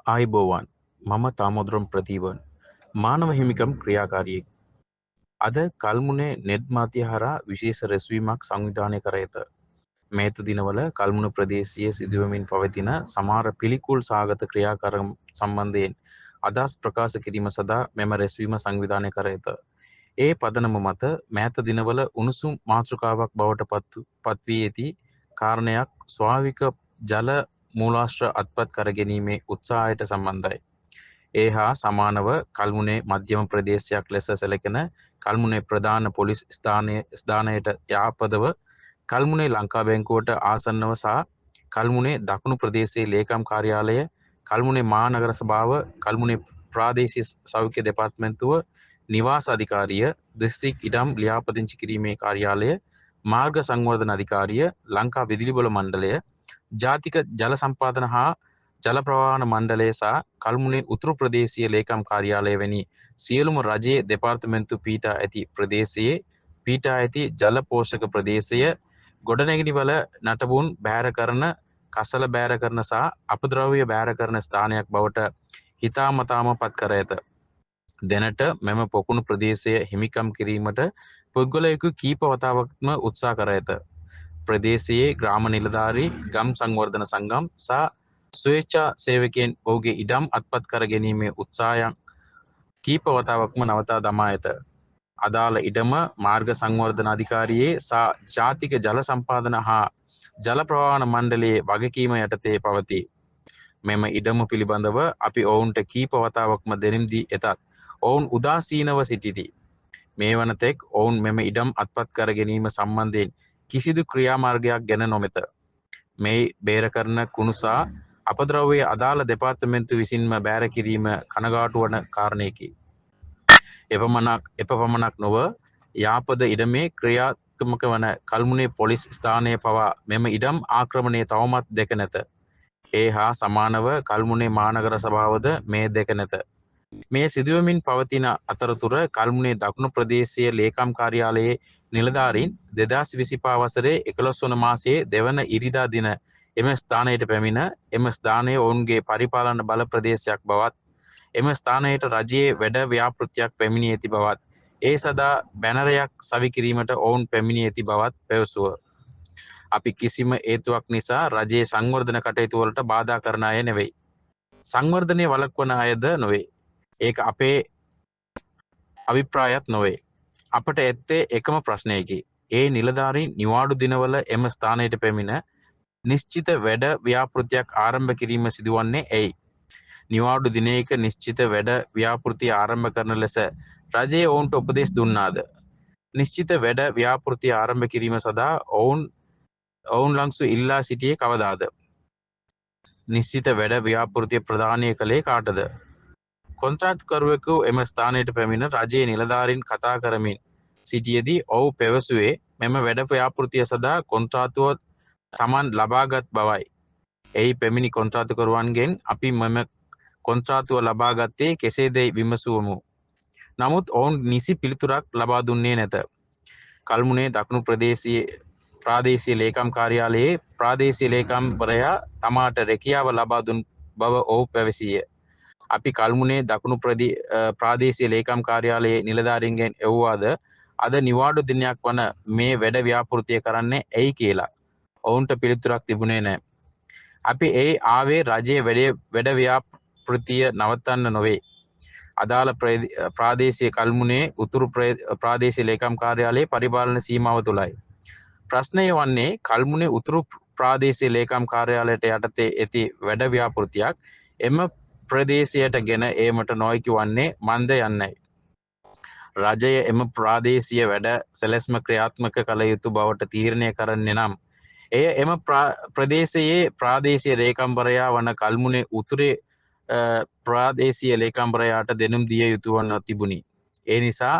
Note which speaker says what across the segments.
Speaker 1: ආයිබෝවන් මම තාමොදරම් ප්‍රතිවන් මානව හිමිකම් ක්‍රියාකාරියෙක්. අද කල්මුණේ නෙට් මාධ්‍ය හරහා විශේෂ රැස්වීමක් සංවිධානය කර ඇත. මේත දිනවල කල්මුණ ප්‍රදේශයේ සිදුවමින් පවතින සමහර පිළිකුල් සහගත ක්‍රියාකාරම් සම්බන්ධයෙන් අදහස් ප්‍රකාශ කිරීම සඳහා මෙම රැස්වීම සංවිධානය කර ඇත. ඒ පදනම මත මෑත දිනවල උණුසුම් මාතෘකාවක් බවට පත්වී ඇති කාරණයක් ස්වාභාවික ජල මූලාශ්‍ර අත්පත් කර ගැනීමේ උත්සාහයට සම්බන්ධයි. ඒ හා සමානව කල්මුණේ මධ්‍යම ප්‍රදේශයක් ලෙස සැලකෙන කල්මුණේ ප්‍රධාන පොලිස් ස්ථානයට යාපදව කල්මුණේ ලංකා බැංකුවට ආසන්නව සහ කල්මුණේ දකුණු ප්‍රදේශයේ ලේකම් කාර්යාලය, කල්මුණේ මහනගර සභාව, කල්මුණේ ප්‍රාදේශීය සෞඛ්‍ය දෙපාර්තමේන්තුව, නිවාස අධිකාරිය, දිස්ත්‍රික් ඉඩම් ලියාපදිංචි කිරීමේ කාර්යාලය, මාර්ග සංවර්ධන අධිකාරිය, ලංකා විදුලි බල මණ්ඩලය, ජාතික ජල සම්පාදන හා ජල ප්‍රවාහන මණ්ඩලය සහ කල්මුණේ උතුරු ප්‍රදේශීය ලේකම් කාර්යාලය වැනි සියලුම රජයේ දෙපාර්තමේන්තු පීඨා ඇති ප්‍රදේශයේ පීඨා ඇති ජල පෝෂක ප්‍රදේශය ගොඩනැගිලිවල නටබුන් බෑර කරන, කසල බෑර කරන සහ අපද්‍රව්‍ය බෑර කරන ස්ථානයක් බවට හිතාමතාම පත් කර ඇත. දැනට මෙම පොකුණු ප්‍රදේශය හිමිකම් කිරීමට පුද්ගලයෙකු කීප වතාවක්ම උත්සාහ කර ඇත. ප්‍රදේශයේ ග්‍රාම නිලධාරී, ගම් සංවර්ධන සංගම් සහ ස්වේච්ඡා සේවකයන් ඔහුගේ ඉඩම් අත්පත් කර ගැනීමේ උත්සාහයන් කීප වතාවක්ම නවතා දමා ඇත. අදාළ ඉඩම මාර්ග සංවර්ධන අධිකාරියේ සහ ජාතික ජල සම්පාදන හා ජල ප්‍රවාහන මණ්ඩලයේ වගකීම යටතේ පවතී. මෙම ඉඩම පිළිබඳව අපි ඔවුන්ට කීප වතාවක්ම දැනුම් දී ඇතත් ඔවුන් උදාසීනව සිටිති. මේ වන තෙක් ඔවුන් මෙම ඉඩම් අත්පත් කර ගැනීම සම්බන්ධයෙන් කිසිදු ක්‍රියාමාර්ගයක් ගැන නොමැත. මේ බේර කරන කුණුසා අපද්‍රව්‍ය අදාළ දෙපාර්තමේන්තු විසින්ම බෑර කිරීම කනගාටු වන කාරණයකි. එපමණක් නොව යාපද ඉඩමේ ක්‍රියාත්මක වන කල්මුණේ පොලිස් ස්ථානය පවා මෙම ඉඩම් ආක්‍රමණය තවමත් දැක නැත. ඒ හා සමානව කල්මුණේ මහනගර සභාවද මේ දැක නැත. මේ සිදුවමින් පවතින අතරතුර කල්මුණේ දකුණු ප්‍රදේශීය ලේකම් කාර්යාලයේ නිලධාරීන් 2025 වසරේ 11 වන මාසයේ දෙවන ඉරිදා දින එම ස්ථානයට පැමිණ එම ස්ථානය ඔවුන්ගේ පරිපාලන බල ප්‍රදේශයක් බවත්, එම ස්ථානයට රජයේ වැඩ ව්‍යාපෘතියක් පැමිණී ඇති බවත්, ඒ සඳහා බැනරයක් සවි කිරීමට ඔවුන් පැමිණී ඇති බවත් පැවසුව. අපි කිසිම හේතුවක් නිසා රජයේ සංවර්ධන කටයුතු වලට බාධා කරන අය නෙවෙයි. සංවර්ධනය වළක්වන අයද නොවේ. ඒක අපේ අභිප්‍රායත් නොවේ. අපට ඇත්තේ එකම ප්‍රශ්නයකි. ඒ නිලධාරීන් නිවාඩු දිනවල එම ස්ථානයට පැමිණ නිශ්චිත වැඩ ව්‍යාපෘතියක් ආරම්භ කිරීම සිදුවන්නේ ඇයි? නිවාඩු දිනයක නිශ්චිත වැඩ ව්‍යාපෘතිය ආරම්භ කරන ලෙස රජයේ ඔවුන්ට උපදෙස් දුන්නාද? නිශ්චිත වැඩ ව්‍යාපෘතිය ආරම්භ කිරීම සඳහා ඔවුන් ලංසු ඉල්ලා සිටියේ කවදාද? නිශ්චිත වැඩ ව්‍යාපෘතිය ප්‍රදානය කළේ කාටද? කොන්ත්‍රාත්කරුවෙකු එම ස්ථානයට පැමිණ රජයේ නිලධාරීන් කතා කරමින් සිටියේදී ඔහු පැවසුවේ මෙම වැඩ ව්‍යාපෘතිය සඳහා කොන්ත්‍රාතුව තමන් ලබාගත් බවයි. එහි පැමිණි කොන්ත්‍රාත්කරුවන්ගෙන් අපි මෙම කොන්ත්‍රාතුව ලබා ගත්තේ කෙසේදැයි විමසුවමු. නමුත් ඔවුන් නිසි පිළිතුරක් ලබා දුන්නේ නැත. කල්මුණේ දකුණු ප්‍රාදේශීය ලේකම් කාර්යාලයේ ප්‍රාදේශීය ලේකම්වරයා තමාට රැකියාව ලබා දුන් බව ඔහු පැවසීය. අපි කල්මුණේ දකුණු ප්‍රාදේශීය ලේකම් කාර්යාලයේ නිලධාරීන්ගෙන් ඇහුවාද අද නිවාඩු දිනයක් වන මේ වැඩ ව්‍යාපෘතිය කරන්නේ ඇයි කියලා. ඔවුන්ට පිළිතුරක් තිබුණේ නැහැ. අපි ඒ ආවේ රජයේ වැඩ ව්‍යාපෘතිය නවත්තන්න නොවේ. අදාළ ප්‍රාදේශීය කල්මුණේ උතුරු ප්‍රාදේශීය ලේකම් කාර්යාලයේ පරිපාලන සීමාව තුළයි. ප්‍රශ්නය වන්නේ කල්මුණේ උතුරු ප්‍රාදේශීය ලේකම් කාර්යාලයට යටතේ ඇති වැඩ ව්‍යාපෘතියක් එම ප්‍රදේශයට ගෙන ඒමට නොහැකි වන්නේ මන්ද යන්නයි. රජය එම ප්‍රාදේශීය වැඩ සැලැස්ම ක්‍රියාත්මක කළ යුතු බවට තීරණය කරන්නේ නම් එය එම ප්‍රදේශයේ ප්‍රාදේශීය ලේකම්වරයා වන කල්මුණේ උතුරේ ප්‍රාදේශීය ලේකම්වරයාට දෙනුම් දිය යුතු වන තිබුණි. ඒ නිසා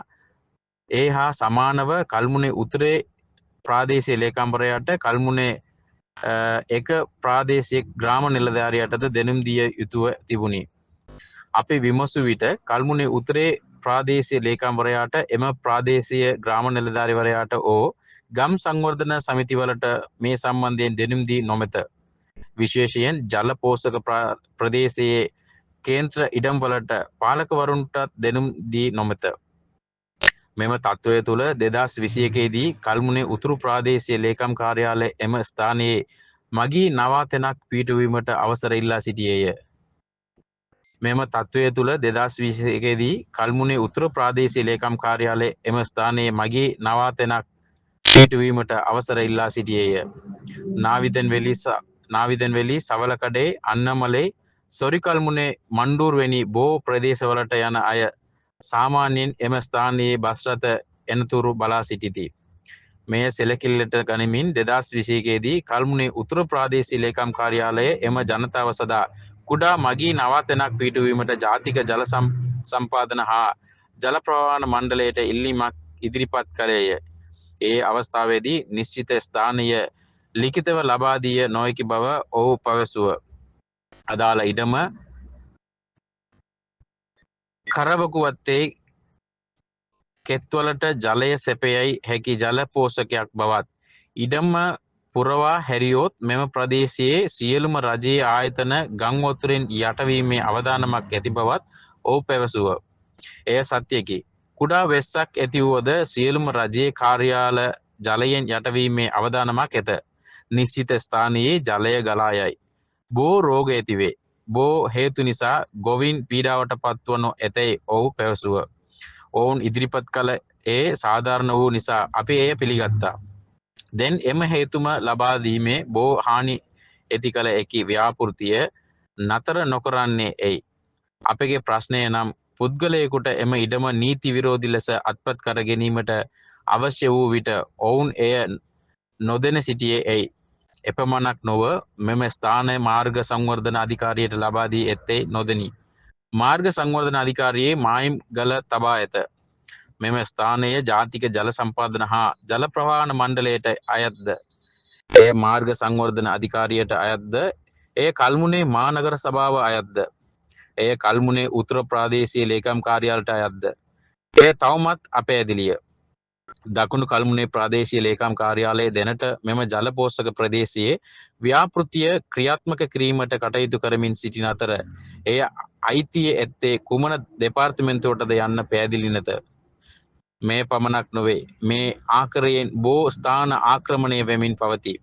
Speaker 1: ඒ හා සමානව කල්මුණේ උතුරේ ප්‍රාදේශීය ලේකම්වරයාට කල්මුණේ එක ප්‍රාදේශීය ග්‍රාම නිලධාරියටද දෙනුම් දිය යුතුව තිබුණි. අපි විමසු විට කල්මුණේ උතුරේ ප්‍රාදේශීය ලේකම්වරයාට එම ප්‍රාදේශීය ග්‍රාම නිලධාරිවරයාට ගම් සංවර්ධන සමිතිවලට මේ සම්බන්ධයෙන් දෙනුම් දී නොමැත. විශේෂයෙන් ජල පෝෂක ප්‍රදේශයේ කේන්ද්‍ර ඉඩම්වලට පාලකවරුන්ටත් දෙනුම් දී නොමැත. මෙම තත්ත්වය තුළ 2021 දී කල්මුනේ උතුරු ප්‍රාදේශීය ලේකම් කාර්යාලය එම ස්ථානයේ මගී නවාතැනක් පිහිටුවීමට අවසර ඉල්ලා සිටියේය. මෙම තත්ත්වය තුළ 2021 දී කල්මුනේ උතුරු ප්‍රාදේශීය ලේකම් කාර්යාලය එම ස්ථානයේ මගී නවාතැනක් පිහිටුවීමට අවසර ඉල්ලා සිටියේය. නාවිදන්වැලි සවලකඩේ අන්නමලේ සොරිකල්මුනේ මණ්ඩූර්වැනි බොහෝ ප්‍රදේශවලට යන අය සාමාන්‍යයෙන් එම ස්ථානයේ බස් රථ එනතුරු බලා සිටිති. මෙය සෙලකිල්ලට ගනිමින් 2021 දී කල්මුනේ උතුරු ප්‍රාදේශීය ලේකම් කාර්යාලය එම ජනතාව සදා කුඩා මගී නවාතැනක් පිහිටුවීමට ජාතික ජල සම්පාදන හා ජල ප්‍රවාහන මණ්ඩලයට ඉල්ලීමක් ඉදිරිපත් කළේය. ඒ අවස්ථාවේදී නිශ්චිත ස්ථානය ලිඛිතව ලබා දිය නොහැකි බව ඔහු පැවසුව. අදාළ ඉඩම කරවකුවත්තේ කෙත්වලට ජලය සැපයයි හැකි ජල පෝෂකයක් බවත් ඉඩම පුරවා හැරියොත් මෙම ප්‍රදේශයේ සියලුම රජයේ ආයතන ගං වතුරෙන් යටවීමේ අවදානමක් ඇති බවත් ඔහු පැවසුව. එය සත්‍යයකි. කුඩා වෙස්සක් ඇති වුවද සියලුම රජයේ කාර්යාල ජලයෙන් යටවීමේ අවදානමක් ඇත. නිශ්චිත ස්ථානයේ ජලය ගලා යයි. බොහෝ රෝග ඇතිවේ. බොහෝ හේතු නිසා ගොවින් පීඩාවට පත්වනු ඇතැයි ඔහු පැවසුව. ඔවුන් ඉදිරිපත් කළ ඒ සාධාරණ වූ නිසා අපි එය පිළිගත්තා. දැන් එම හේතුම ලබා දීමේ බොහෝ හානි ඇති කළ හැකි ව්‍යාපෘතිය නතර නොකරන්නේ ඇයි? අපගේ ප්‍රශ්නය නම් පුද්ගලයෙකුට එම ඉඩම නීති විරෝධී ලෙස අත්පත් කර ගැනීමට අවශ්‍ය වූ විට ඔවුන් එය නොදෙන සිටියේ ඇයි? එපමණක් නොව මෙම ස්ථානය මාර්ග සංවර්ධන අධිකාරියට ලබා දී ඇත්තේ නොදෙනි. මාර්ග සංවර්ධන අධිකාරියේ මායිම් ගල තබා ඇත. මෙම ස්ථානය ජාතික ජල සම්පාදන හා ජල ප්‍රවාහන මණ්ඩලයට අයත්ද? එය මාර්ග සංවර්ධන අධිකාරියට අයත්ද? එය කල්මුනේ මානගර සභාව අයත්ද? එය කල්මුනේ උතුරු ප්‍රාදේශීය ලේකම් කාර්යාලයට අයත්ද? එය තවමත් අපැහැදිලිය. දකුණු කල්මුනේ ප්‍රාදේශීය ලේකම් කාර්යාලයේ දැනට මෙම ජල පෝෂක ප්‍රදේශයේ ව්‍යාපෘතිය ක්‍රියාත්මක කිරීමට කටයුතු කරමින් සිටින අතර එය අයිතිය ඇත්තේ කුමන දෙපාර්තමේන්තුවටද යන්න පැහැදිලි නැත. මේ පමණක් නොවේ. මේ ආකාරයෙන් බොහෝ ස්ථාන ආක්‍රමණය වෙමින් පවතී.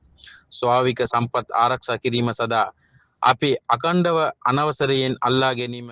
Speaker 1: ස්වාභාවික සම්පත් ආරක්ෂා කිරීම සඳහා අපි අඛණ්ඩව අනවසරයෙන් අල්ලා ගැනීම